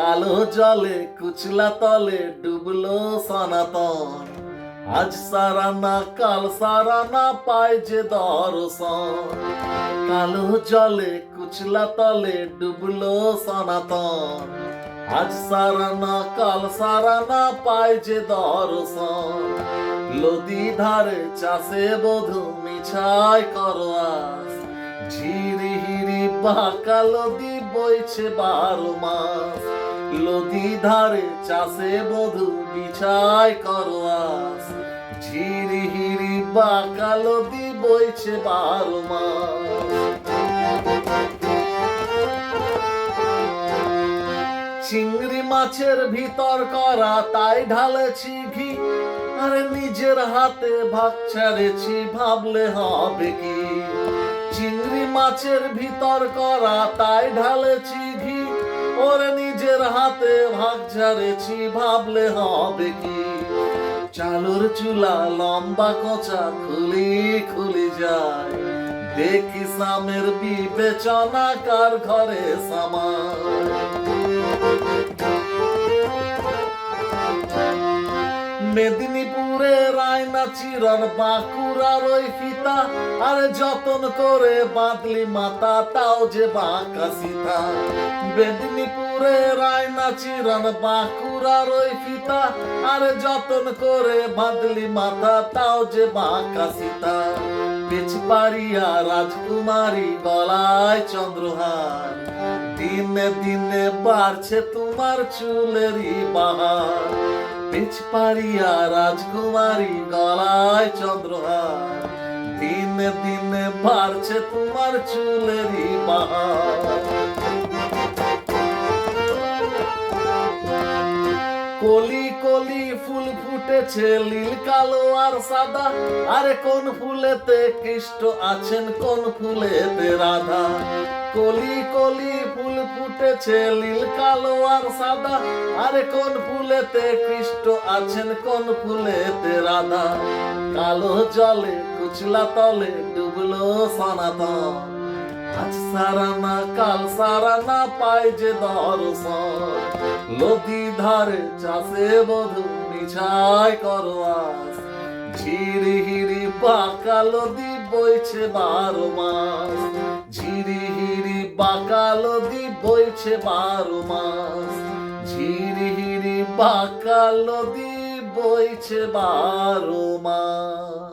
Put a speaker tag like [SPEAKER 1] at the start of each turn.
[SPEAKER 1] কালো জলে কুচলা তলে ডুবলো সনাতন। আজ সারানা কাল সারানা পায় যে দর্শন। কালো জলে কুচলা তলে ডুবলো সনাতন। আজ সারানা কাল সারানা পায় যে দর্শন। নদী ধারে চাষে বধূ মিছায় করো আস। ঝিরি হিরি বাঁকা নদী বইছে 12 মাস। নদী ধারে চাষে বধূ মিছায় করো আস। ঝিরি হিরি বাঁকা নদী বইছে 12 মাস। চিংড়ি মাছের ভিতর করা তাই ঢালেছি ঘি। আরে নিজের হাতে ভাগ ছেড়েছি ভাবলে হবে কি। চিংড়ি মাছের ভিতর করা তাই ঢালেছি ঘি। ওরে নিজের হাতে ভাগ ছেড়েছি ভাবলে হবে কি। চালুর চুলা লম্বা কোচা খুলি খুলি যায়। দেখি সামের বিবেচনা কার ঘরে সামায়। মেদিনীপুরে রায়না চিরন বাঁকুড়ার ওই ফিতা। আরে যতন করে বাঁধলি মাথা তাও যে বাঁকা সীতা। মেদিনীপুরে রায়না চিরন বাঁকুড়ার ওই ফিতা। আরে যতন করে বাঁধলি মাথা তাও যে বাঁকা সীতা। পিছপাড়িয়া রাজকুমারী গলায় চন্দ্রহার। দিনে দিনে বাড়ছে তোমার চুলেরই বাহার। পিছপাড়িয়া রাজকুমারী গলায় চন্দ্রহার। দিনে দিনে বাড়ছে তোমার চুলেরই বাহার। কলি কলি ফুল ফুটেছে নীল কালো আর সাদা। আরে কোন ফুলেতে কৃষ্ণ আছেন কোন ফুলেতে রাধা। কলি কলি ফুল ফুটেছে নীল কালো আর সাদা। আরে কোন ফুলেতে কৃষ্ণ আছেন কোন ফুলেতে রাধা। কালো জলে কুচলা তলে ডুবলো সনাতন। আজ সারানা কাল সারানা পায় যে দর্শন। নদী ধারে চাষে বধূ মিছায় করো আস। ঝিরি হিরি বাঁকা নদী বইছে 12 মাস। ঝিরি হিরি বাঁকা নদী বইছে 12 মাস। ঝিরি হিরি বাঁকা নদী বইছে 12 মাস।